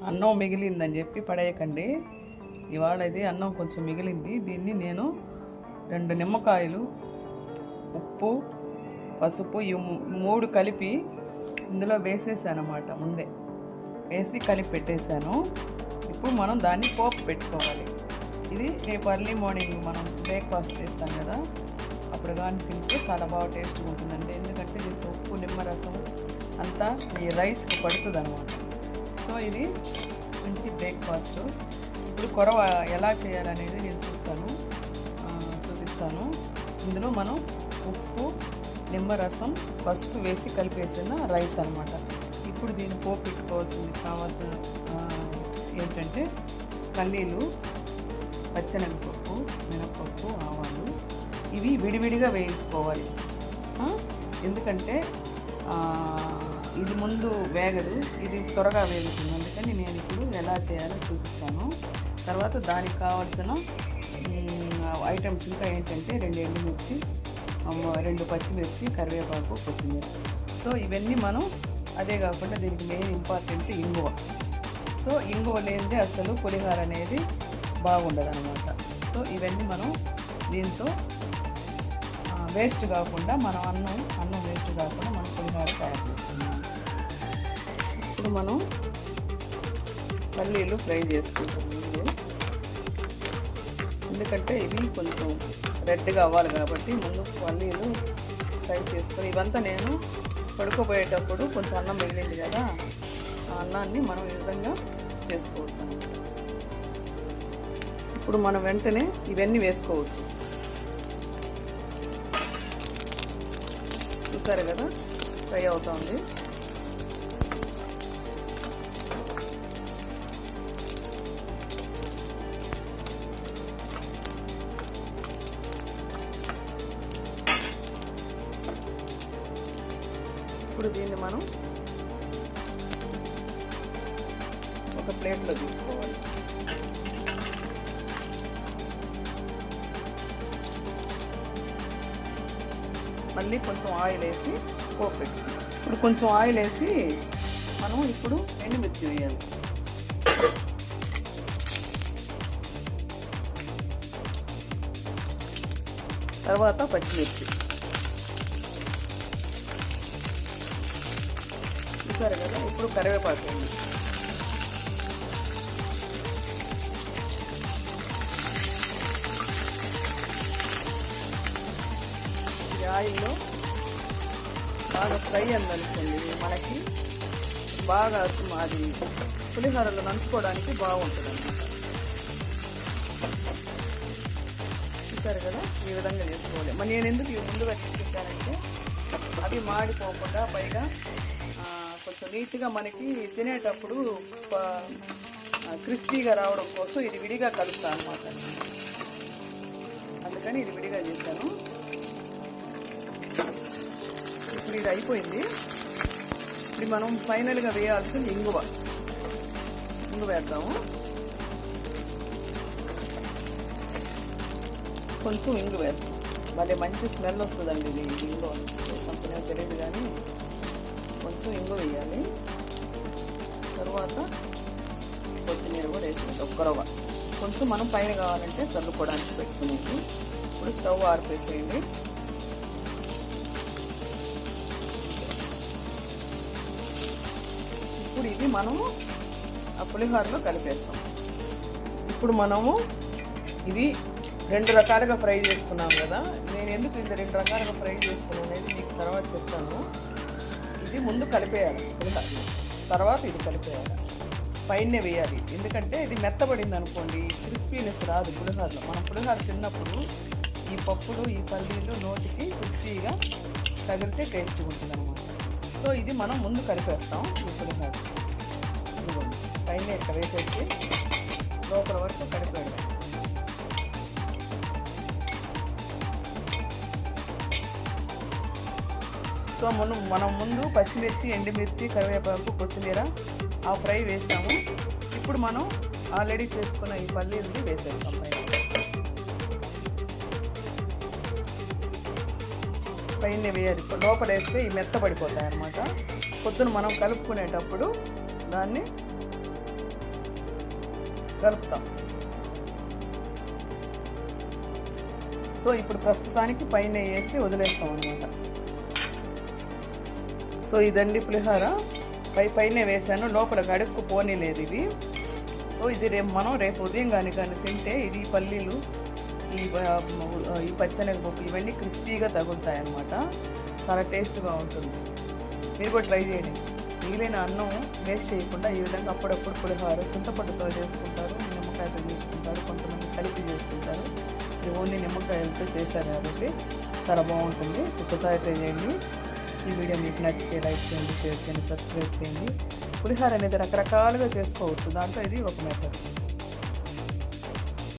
అన్నం మిగిలిందని చెప్పి పడేయకండి. ఇవాళ ఇది అన్నం కొంచెం మిగిలింది. దీన్ని నేను 2 నిమ్మకాయలు, ఉప్పు, పసుపు ఈ 3 కలిపి ఇందులో వేసేసాను అన్నమాట. ముందే వేసి కలిపి పెట్టేశాను. ఇప్పుడు మనం దాన్ని పోపు పెట్టుకోవాలి. ఇది రేపు ఎర్లీ మార్నింగ్ మనం బ్రేక్ఫాస్ట్ చేస్తాం కదా, అప్పుడు కానీ తింటే చాలా బాగా టేస్ట్గా ఉంటుందండి. ఎందుకంటే దీంట్లో ఉప్పు, నిమ్మరసం అంతా ఈ రైస్కి పడుతుంది అనమాట. సో ఇది మంచి బ్రేక్ఫాస్ట్. ఇప్పుడు కొరవ ఎలా చేయాలనేది నేను చూపిస్తాను. ఇందులో మనం ఉప్పు, నిమ్మరసం, పసుపు వేసి కలిపేసిన రైస్ అనమాట. ఇప్పుడు దీన్ని పోపు పెట్టుకోవాల్సింది కావాల్సిన ఏంటంటే పల్లీలు, పచ్చెనగపప్పు, మినపప్పు, ఆవాలు ఇవి విడివిడిగా వేయించుకోవాలి. ఎందుకంటే ఇది ముందు వేగదు, ఇది త్వరగా వేగుతుంది. అందుకని నేను ఇప్పుడు ఎలా చేయాలో చూపిస్తాను. తర్వాత దానికి కావాల్సిన ఐటమ్స్ ఇంకా ఏంటంటే 2 ఎండుమిర్చి, 2 పచ్చిమిర్చి, కరివేపాకు, కొత్తిమీర. సో ఇవన్నీ మనం అదే కాకుండా దీనికి మెయిన్ ఇంపార్టెంట్ ఇంగువ. సో ఇంగువ లేనిదే అసలు పులిహోర అనేది బాగుండదు అనమాట. సో ఇవన్నీ మనం దీంతో వేస్ట్ కాకుండా మనం అన్నం వేస్ట్ కాకుండా మనం పులిహోర తయారు చేస్తున్నాం. ఇప్పుడు మనం పల్లీలు ఫ్రై చేసుకుంటాం. ఎందుకంటే ఇవి కొంచెం రెడ్గా అవ్వాలి కాబట్టి ముందు పల్లీలు ఫ్రై చేసుకొని, ఇవంతా నేను పడుకోపోయేటప్పుడు కొంచెం అన్నం మిగిలింది కదా, ఆ అన్నాన్ని మనం ఈ విధంగా చేసుకోవచ్చు. ఇప్పుడు మనం వెంటనే ఇవన్నీ వేసుకోవచ్చు. చూసారు కదా ఫ్రై అవుతుంది. ఇప్పుడు దీన్ని మనం ఒక ప్లేట్లో తీసుకోవాలి. మళ్ళీ కొంచెం ఆయిల్ వేసి పోపు పెట్టుకుంటాం. ఇప్పుడు కొంచెం ఆయిల్ వేసి మనం ఇప్పుడు ఎండుమిర్చి వేయాలి. తర్వాత పచ్చిమిర్చి. చూసారు కదా, ఇప్పుడు కరివేపాకు వేయండి. ఆయిల్లో బాగా ఫ్రై అందనుకోండి, మనకి బాగా అది పులిహోరలో నంచుకోవడానికి బాగుంటుంది అన్నమాట. చూసారు కదా, ఈ విధంగా చేసుకోవాలి. మరి నేను ఎందుకు ముందుగా తీసుకుంటానంటే అవి మాడిపోకుండా పైగా కొంచెం నీట్గా మనకి తినేటప్పుడు క్రిస్పీగా రావడం కోసం ఇది విడిగా కలుస్తాను అన్నమాట. అందుకని ఇది విడిగా చేశాను. ఇప్పుడు ఇది అయిపోయింది. ఇది మనం ఫైనల్గా వేయాల్సింది ఇంగువ వేద్దాము. కొంచెం ఇంగు వేస్తాం, భలే మంచి స్మెల్ వస్తుందండి. ఇది ఇంగువ కొంచెం తెలియదు కానీ కొంచెం ఇంగు వేయాలి. తర్వాత కొత్తిమీర కూడా వేసుకుంటాం. కొరవ కొంచెం మనం పైన కావాలంటే చల్లుకోవడానికి పెట్టుకునేది. ఇప్పుడు స్టవ్ ఆర్పేసేయండి. ఇప్పుడు ఇది మనము ఆ పులిహోరలో కలిపేస్తాం. ఇప్పుడు మనము ఇది 2 రకాలుగా ఫ్రై చేసుకున్నాం కదా. నేను ఎందుకు ఇంత 2 రకాలుగా ఫ్రై చేసుకున్నాను అనేది మీకు తర్వాత చెప్తాను. ఇది ముందు కలిపేయాలి పులిహోరలో, తర్వాత ఇది కలిపేయాలి, పైనే వేయాలి. ఎందుకంటే ఇది మెత్తబడింది అనుకోండి, క్రిస్పీనెస్ రాదు పులిహోరలో. మనం పులిహోర తిన్నప్పుడు ఈ పప్పులు, ఈ పల్లీలు నోటికి క్రిస్పీగా తగిలితే టేస్ట్గా ఉంటుంది అనమాట. సో ఇది మనం ముందు కలిపేస్తాం. ఈ పులిహోర పైన ఇట్లా వేసేసి లోపల వరకు కలిపేయాలి. సో మనం ముందు పచ్చిమిర్చి, ఎండుమిర్చి, కరివేపాకు, కొత్తిమీర ఆ ఫ్రై వేసాము. ఇప్పుడు మనం ఆల్రెడీ చేసుకున్న ఈ పల్లీలని వేసేస్తాం పైన వేయాలి. లోపల వేస్తే ఈ మెత్తబడిపోతాయి అన్నమాట. పొద్దున మనం కలుపుకునేటప్పుడు దాన్ని కలుపుతాం. సో ఇప్పుడు ప్రస్తుతానికి పైన వేసి వదిలేస్తాం అనమాట. సో ఇదండి పులిహోర. పైనే వేసాను, లోపల అడుక్కు పోనీలేదు ఇది. సో ఇది రేపు ఉదయం కానీ తింటే ఇది పల్లీలు, ఈ పచ్చెనగపప్పు ఇవన్నీ క్రిస్పీగా తగులుతాయి అన్నమాట. చాలా టేస్ట్గా ఉంటుంది. మీరు కూడా ట్రై చేయండి. మిగిలిన అన్నం వేస్ట్ చేయకుండా ఈ విధంగా అప్పుడప్పుడు పులిహోర చింతపండుతో చేసుకుంటారు, నిమ్మకాయతో చేసుకుంటారు, కొంతమంది కలిపి చేసుకుంటారు. ఇది ఓన్లీ నిమ్మకాయలతో చేశారు కాబట్టి చాలా బాగుంటుంది. ఒక్కసారి ట్రై చేయండి. ఈ వీడియో మీకు నచ్చితే లైక్ చేయండి, షేర్ చేయండి, సబ్స్క్రైబ్ చేయండి. పులిహోర అనేది రకరకాలుగా చేసుకోవచ్చు, దాంట్లో ఇది ఒక మెథడ్.